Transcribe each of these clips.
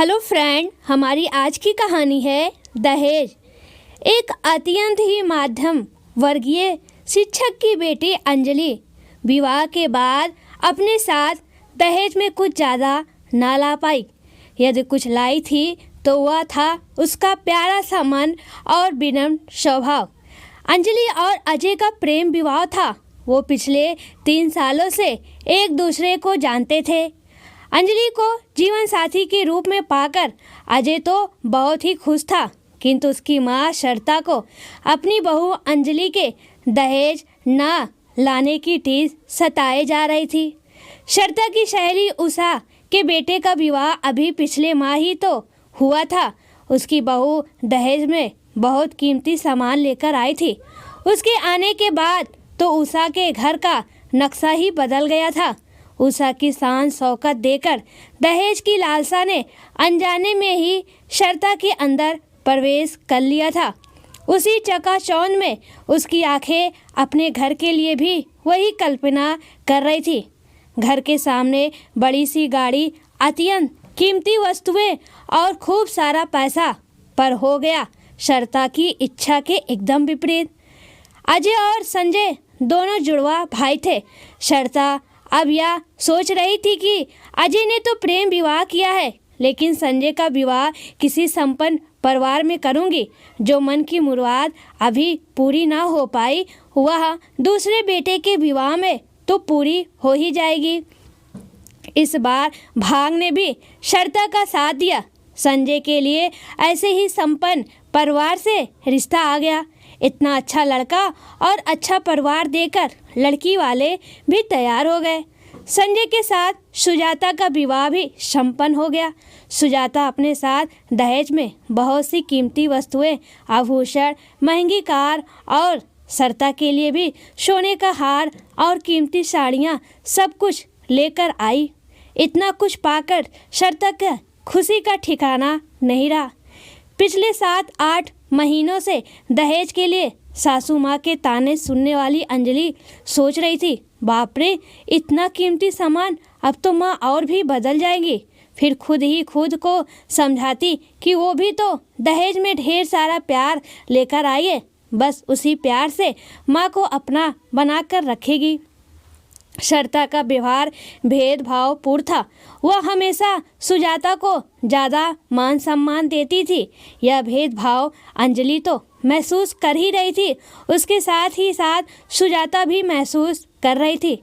Hello friend, हमारी आज की कहानी है दहेज। एक अत्यंत ही मध्यम वर्गीय शिक्षक की बेटी अंजलि विवाह के बाद अपने साथ दहेज में कुछ ज़्यादा ना ला पाई। यदि कुछ लाई थी तो वह था उसका प्यारा सा मन और विनम्र स्वभाव। अंजलि और अजय का प्रेम विवाह था। वो पिछले 3 सालों से एक दूसरे को जानते थे। अंजलि को जीवन साथी के रूप में पाकर अजय तो बहुत ही खुश था, किंतु उसकी माँ शर्ता को अपनी बहू अंजलि के दहेज न लाने की टीस सताए जा रही थी। शर्ता की सहेली उषा के बेटे का विवाह अभी पिछले माह ही तो हुआ था। उसकी बहू दहेज में बहुत कीमती सामान लेकर आई थी। उसके आने के बाद तो उषा के घर का नक्शा ही बदल गया था। उषा की शान शौकत देकर दहेज की लालसा ने अनजाने में ही शर्ता के अंदर प्रवेश कर लिया था। उसी चकाचौंध में उसकी आंखें अपने घर के लिए भी वही कल्पना कर रही थी। घर के सामने बड़ी सी गाड़ी, अत्यंत कीमती वस्तुएं और खूब सारा पैसा, पर हो गया शर्ता की इच्छा के एकदम विपरीत। अजय और संजय दोनों जुड़वा भाई थे। शर्ता अब यह सोच रही थी कि अजय ने तो प्रेम विवाह किया है, लेकिन संजय का विवाह किसी संपन्न परिवार में करूंगी। जो मन की मुराद अभी पूरी ना हो पाई, वह दूसरे बेटे के विवाह में तो पूरी हो ही जाएगी। इस बार भाग ने भी शर्ता का साथ दिया। संजय के लिए ऐसे ही संपन्न परिवार से रिश्ता आ गया। इतना अच्छा लड़का और अच्छा परिवार देकर लड़की वाले भी तैयार हो गए। संजय के साथ सुजाता का विवाह भी संपन्न हो गया। सुजाता अपने साथ दहेज में बहुत सी कीमती वस्तुएं, आभूषण, महंगी कार और शर्ता के लिए भी सोने का हार और कीमती साड़ियां सब कुछ लेकर आई। इतना कुछ पाकर शर्ता का खुशी का ठिकाना नहीं रहा। पिछले 7-8 महीनों से दहेज के लिए सासू माँ के ताने सुनने वाली अंजलि सोच रही थी, बाप रे, इतना कीमती सामान, अब तो माँ और भी बदल जाएगी। फिर खुद ही खुद को समझाती कि वो भी तो दहेज में ढेर सारा प्यार लेकर आई है, बस उसी प्यार से माँ को अपना बनाकर रखेगी। शर्ता का व्यवहार भेदभाव पूर्ण था। वह हमेशा सुजाता को ज़्यादा मान सम्मान देती थी। यह भेदभाव अंजलि तो महसूस कर ही रही थी, उसके साथ ही साथ सुजाता भी महसूस कर रही थी।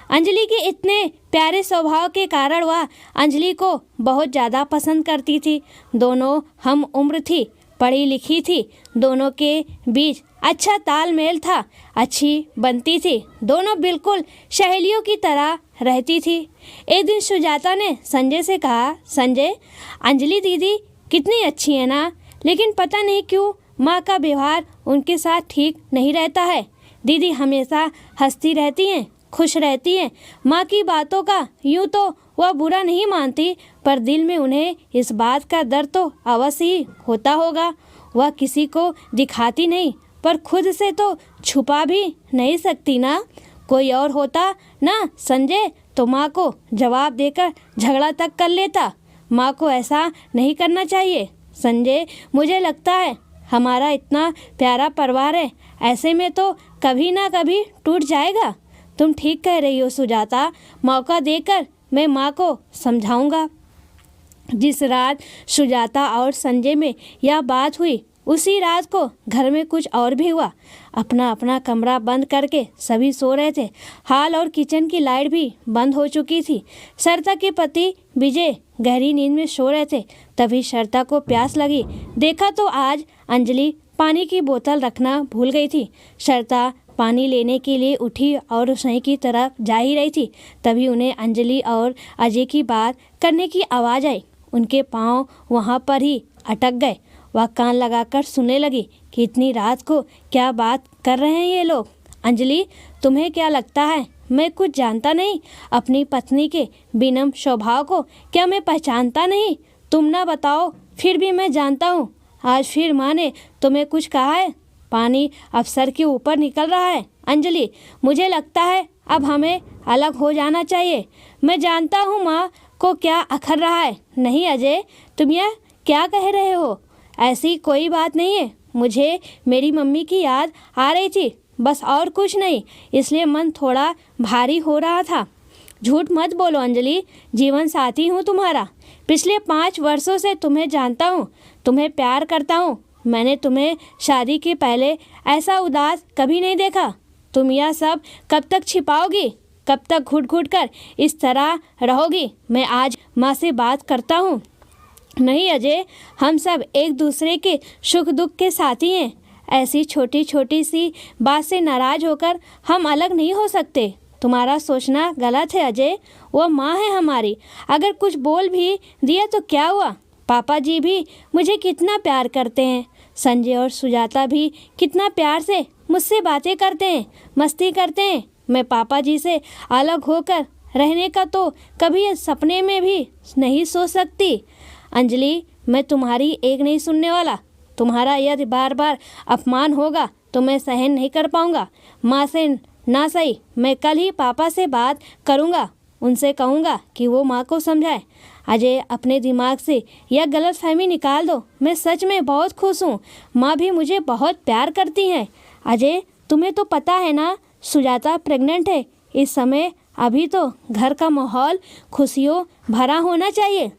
अंजलि के इतने प्यारे स्वभाव के कारण वह अंजलि को बहुत ज़्यादा पसंद करती थी। दोनों हम उम्र थी, पढ़ी लिखी थी, दोनों के बीच अच्छा तालमेल था, अच्छी बनती थी, दोनों बिल्कुल सहेलियों की तरह रहती थी। एक दिन सुजाता ने संजय से कहा, संजय, अंजलि दीदी कितनी अच्छी है ना, लेकिन पता नहीं क्यों माँ का व्यवहार उनके साथ ठीक नहीं रहता है। दीदी हमेशा हंसती रहती हैं, खुश रहती हैं। माँ की बातों का यूँ तो वह बुरा नहीं मानती, पर दिल में उन्हें इस बात का डर तो अवश्य ही होता होगा। वह किसी को दिखाती नहीं, पर खुद से तो छुपा भी नहीं सकती ना। कोई और होता ना संजय, तो माँ को जवाब देकर झगड़ा तक कर लेता। माँ को ऐसा नहीं करना चाहिए संजय। मुझे लगता है हमारा इतना प्यारा परिवार है, ऐसे में तो कभी ना कभी टूट जाएगा। तुम ठीक कह रही हो सुजाता, मौका देकर मैं माँ को समझाऊंगा। जिस रात सुजाता और संजय में यह बात हुई, उसी रात को घर में कुछ और भी हुआ। अपना अपना कमरा बंद करके सभी सो रहे थे। हॉल और किचन की लाइट भी बंद हो चुकी थी। शर्ता के पति विजय गहरी नींद में सो रहे थे। तभी शर्ता को प्यास लगी। देखा तो आज अंजलि पानी की बोतल रखना भूल गई थी। शर्ता पानी लेने के लिए उठी और रसोई की तरफ जा ही रही थी। तभी उन्हें अंजलि और अजय की बात करने की आवाज़ आई। उनके पाँव वहाँ पर ही अटक गए। वह कान लगाकर सुनने लगी कि इतनी रात को क्या बात कर रहे हैं ये लोग। अंजलि, तुम्हें क्या लगता है मैं कुछ जानता नहीं? अपनी पत्नी के विनम्र स्वभाव को क्या मैं पहचानता नहीं? तुम ना बताओ, फिर भी मैं जानता हूँ। आज फिर माँ ने तुम्हें कुछ कहा है? पानी अब सर के ऊपर निकल रहा है। अंजलि, मुझे लगता है अब हमें अलग हो जाना चाहिए। मैं जानता हूँ माँ, को क्या अखर रहा है? नहीं अजय, तुम यह क्या कह रहे हो? ऐसी कोई बात नहीं है। मुझे मेरी मम्मी की याद आ रही थी, बस और कुछ नहीं, इसलिए मन थोड़ा भारी हो रहा था। झूठ मत बोलो अंजलि, जीवन साथी हूँ तुम्हारा। पिछले 5 वर्षों से तुम्हें जानता हूँ, तुम्हें प्यार करता हूँ। मैंने तुम्हें शादी के पहले ऐसा उदास कभी नहीं देखा। तुम यह सब कब तक छिपाओगी? कब तक घुट घुट कर इस तरह रहोगी? मैं आज माँ से बात करता हूँ। नहीं अजय, हम सब एक दूसरे के सुख दुख के साथी हैं। ऐसी छोटी छोटी सी बात से नाराज होकर हम अलग नहीं हो सकते। तुम्हारा सोचना गलत है अजय। वो माँ है हमारी, अगर कुछ बोल भी दिया तो क्या हुआ? पापा जी भी मुझे कितना प्यार करते हैं। संजय और सुजाता भी कितना प्यार से मुझसे बातें करते हैं, मस्ती करते हैं। मैं पापा जी से अलग होकर रहने का तो कभी सपने में भी नहीं सोच सकती। अंजलि, मैं तुम्हारी एक नहीं सुनने वाला। तुम्हारा यदि बार बार अपमान होगा तो मैं सहन नहीं कर पाऊंगा। माँ से ना सही, मैं कल ही पापा से बात करूंगा। उनसे कहूंगा कि वो माँ को समझाए। अजय, अपने दिमाग से यह गलतफहमी निकाल दो। मैं सच में बहुत खुश हूँ। माँ भी मुझे बहुत प्यार करती हैं। अजय, तुम्हें तो पता है ना, सुजाता प्रेग्नेंट है। इस समय अभी तो घर का माहौल खुशियों भरा होना चाहिए।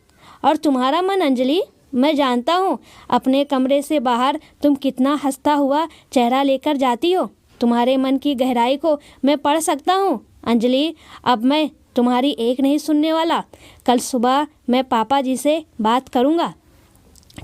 और तुम्हारा मन अंजलि, मैं जानता हूँ अपने कमरे से बाहर तुम कितना हंसता हुआ चेहरा लेकर जाती हो। तुम्हारे मन की गहराई को मैं पढ़ सकता हूँ। अंजलि, अब मैं तुम्हारी एक नहीं सुनने वाला। कल सुबह मैं पापा जी से बात करूँगा।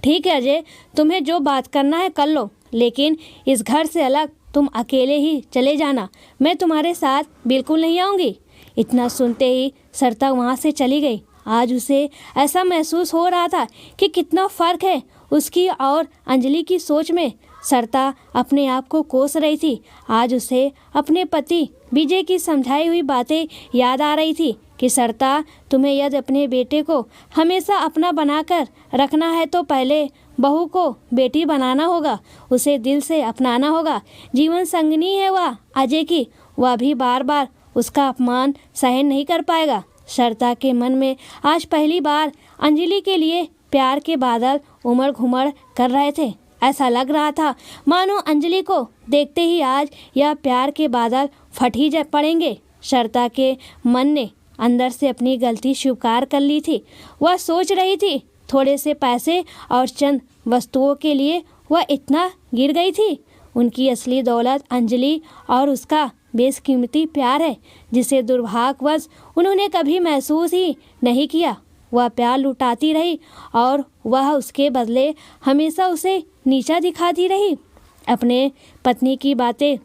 ठीक है अजय, तुम्हें जो बात करना है कर लो, लेकिन इस घर से अलग तुम अकेले ही चले जाना। मैं तुम्हारे साथ बिल्कुल नहीं आऊँगी। इतना सुनते ही सरिता वहाँ से चली गई। आज उसे ऐसा महसूस हो रहा था कि कितना फ़र्क है उसकी और अंजलि की सोच में। सरिता अपने आप को कोस रही थी। आज उसे अपने पति विजय की समझाई हुई बातें याद आ रही थी कि सरिता, तुम्हें यदि अपने बेटे को हमेशा अपना बनाकर रखना है तो पहले बहू को बेटी बनाना होगा, उसे दिल से अपनाना होगा। जीवन संगनी है वह अजय की, वह भी बार बार उसका अपमान सहन नहीं कर पाएगा। सरिता के मन में आज पहली बार अंजलि के लिए प्यार के बादल उमड़ घुमड़ कर रहे थे। ऐसा लग रहा था मानो अंजलि को देखते ही आज यह प्यार के बादल फट ही पड़ेंगे। सरिता के मन ने अंदर से अपनी गलती स्वीकार कर ली थी। वह सोच रही थी थोड़े से पैसे और चंद वस्तुओं के लिए वह इतना गिर गई थी। उनकी असली दौलत अंजलि और उसका बेशकीमती प्यार है, जिसे दुर्भाग्यवश उन्होंने कभी महसूस ही नहीं किया। वह प्यार लुटाती रही और वह उसके बदले हमेशा उसे नीचा दिखाती रही। अपने पत्नी की बातें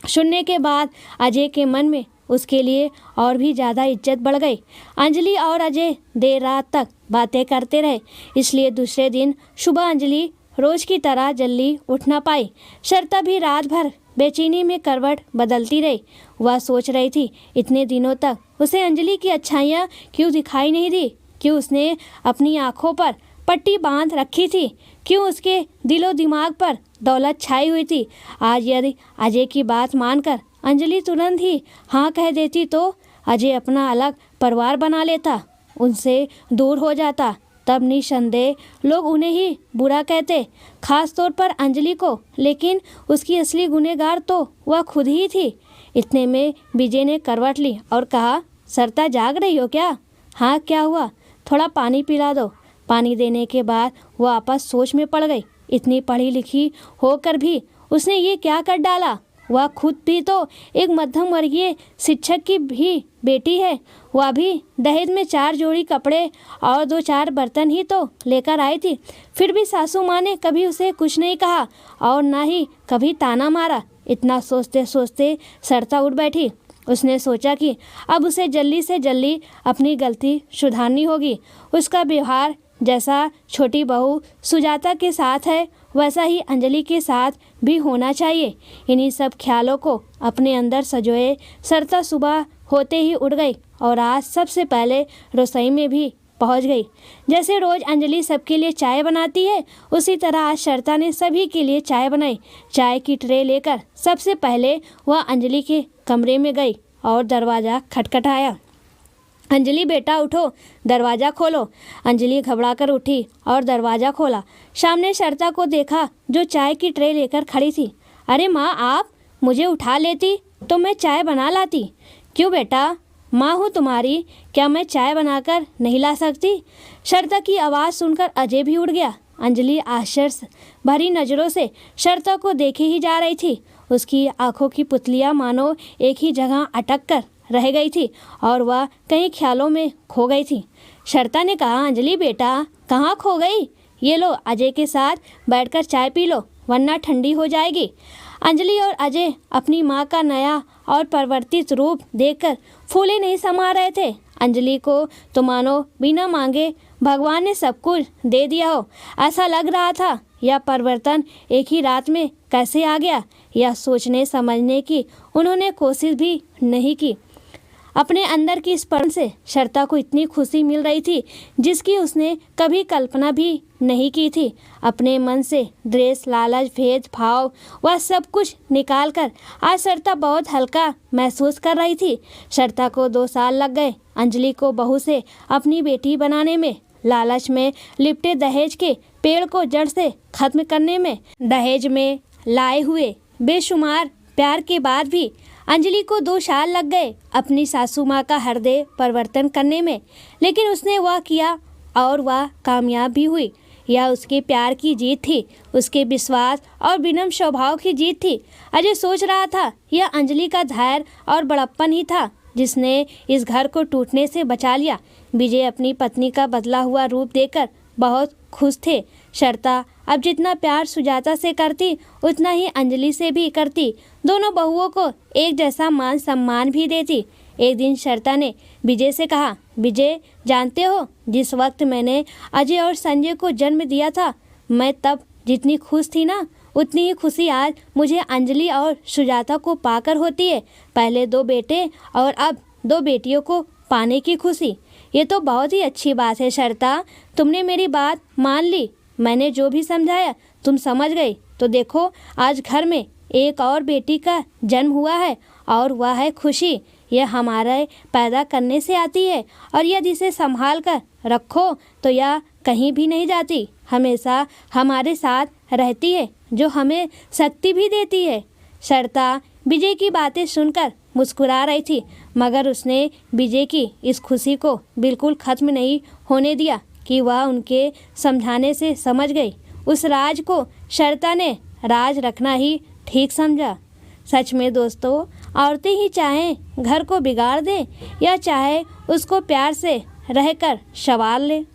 सुनने के बाद अजय के मन में उसके लिए और भी ज़्यादा इज्जत बढ़ गई। अंजलि और अजय देर रात तक बातें करते रहे, इसलिए दूसरे दिन सुबह अंजलि रोज की तरह जल्दी उठ ना पाई। सरिता भी रात भर बेचैनी में करवट बदलती रही। वह सोच रही थी इतने दिनों तक उसे अंजलि की अच्छाइयाँ क्यों दिखाई नहीं दी, क्यों उसने अपनी आँखों पर पट्टी बांध रखी थी, क्यों उसके दिलो दिमाग पर दौलत छाई हुई थी। आज यदि अजय की बात मानकर अंजलि तुरंत ही हाँ कह देती तो अजय अपना अलग परिवार बना लेता, उनसे दूर हो जाता। तब निसंदेह लोग उन्हें ही बुरा कहते, खास तौर पर अंजलि को, लेकिन उसकी असली गुनहगार तो वह खुद ही थी। इतने में विजय ने करवट ली और कहा, सरिता जाग रही हो क्या? हाँ, क्या हुआ? थोड़ा पानी पिला दो। पानी देने के बाद वह आपस सोच में पड़ गई। इतनी पढ़ी लिखी होकर भी उसने ये क्या कर डाला? वह खुद भी तो एक मध्यम वर्गीय शिक्षक की भी बेटी है। वह भी दहेज में 4 जोड़ी कपड़े और 2-4 बर्तन ही तो लेकर आई थी। फिर भी सासू माँ ने कभी उसे कुछ नहीं कहा और ना ही कभी ताना मारा। इतना सोचते सोचते सरिता उठ बैठी। उसने सोचा कि अब उसे जल्दी से जल्दी अपनी गलती सुधारनी होगी। उसका व्यवहार जैसा छोटी बहू सुजाता के साथ है वैसा ही अंजलि के साथ भी होना चाहिए। इन्हीं सब ख्यालों को अपने अंदर सजोए सरिता सुबह होते ही उठ गई और आज सबसे पहले रसोई में भी पहुंच गई। जैसे रोज अंजलि सबके लिए चाय बनाती है, उसी तरह आज सरिता ने सभी के लिए चाय बनाई। चाय की ट्रे लेकर सबसे पहले वह अंजलि के कमरे में गई और दरवाज़ा खटखटाया। अंजलि बेटा उठो, दरवाज़ा खोलो। अंजलि घबराकर उठी और दरवाज़ा खोला। सामने शर्ता को देखा जो चाय की ट्रे लेकर खड़ी थी। अरे माँ, आप मुझे उठा लेती तो मैं चाय बना लाती। क्यों बेटा, माँ हूँ तुम्हारी, क्या मैं चाय बनाकर नहीं ला सकती? शर्ता की आवाज़ सुनकर अजय भी उठ गया। अंजलि आश्चर्य भरी नज़रों से शर्ता को देखे ही जा रही थी। उसकी आंखों की पुतलियाँ मानो एक ही जगह अटक कर रह गई थी और वह कई ख्यालों में खो गई थी। शर्ता ने कहा, अंजलि बेटा कहाँ खो गई? ये लो, अजय के साथ बैठकर चाय पी लो, वरना ठंडी हो जाएगी। अंजलि और अजय अपनी माँ का नया और परिवर्तित रूप देखकर फूले नहीं समा रहे थे। अंजलि को तो मानो बिना मांगे भगवान ने सब कुछ दे दिया हो। ऐसा लग रहा था यह परिवर्तन एक ही रात में कैसे आ गया, यह सोचने समझने की उन्होंने कोशिश भी नहीं की। अपने अंदर की स्पंदन से शर्ता को इतनी खुशी मिल रही थी जिसकी उसने कभी कल्पना भी नहीं की थी। अपने मन से द्वेष, लालच, भेद भाव वह सब कुछ निकालकर आज शर्ता बहुत हल्का महसूस कर रही थी। शर्ता को 2 साल लग गए अंजलि को बहू से अपनी बेटी बनाने में, लालच में लिपटे दहेज के पेड़ को जड़ से खत्म करने में। दहेज में लाए हुए बेशुमार प्यार के बाद भी अंजलि को 2 साल लग गए अपनी सासू माँ का हृदय परिवर्तन करने में, लेकिन उसने वह किया और वह कामयाब भी हुई। यह उसके प्यार की जीत थी, उसके विश्वास और विनम्र स्वभाव की जीत थी। अजय सोच रहा था यह अंजलि का धैर्य और बड़प्पन ही था जिसने इस घर को टूटने से बचा लिया। विजय अपनी पत्नी का बदला हुआ रूप देखकर बहुत खुश थे। शर्ता अब जितना प्यार सुजाता से करती उतना ही अंजलि से भी करती। दोनों बहुओं को एक जैसा मान सम्मान भी देती। एक दिन शर्ता ने विजय से कहा, विजय जानते हो, जिस वक्त मैंने अजय और संजय को जन्म दिया था, मैं तब जितनी खुश थी ना, उतनी ही खुशी आज मुझे अंजलि और सुजाता को पाकर होती है। पहले 2 बेटे और अब 2 बेटियों को पाने की खुशी। ये तो बहुत ही अच्छी बात है शर्ता, तुमने मेरी बात मान ली। मैंने जो भी समझाया तुम समझ गई। तो देखो, आज घर में एक और बेटी का जन्म हुआ है और वह है खुशी। यह हमारे पैदा करने से आती है और यदि इसे संभाल कर रखो तो यह कहीं भी नहीं जाती, हमेशा हमारे साथ रहती है, जो हमें शक्ति भी देती है। शर्ता विजय की बातें सुनकर मुस्कुरा रही थी, मगर उसने विजय की इस खुशी को बिल्कुल खत्म नहीं होने दिया कि वह उनके समझाने से समझ गई। उस राज को शर्ता ने राज रखना ही ठीक समझा। सच में दोस्तों, औरतें ही चाहें घर को बिगाड़ दें या चाहे उसको प्यार से रहकर संवार लें।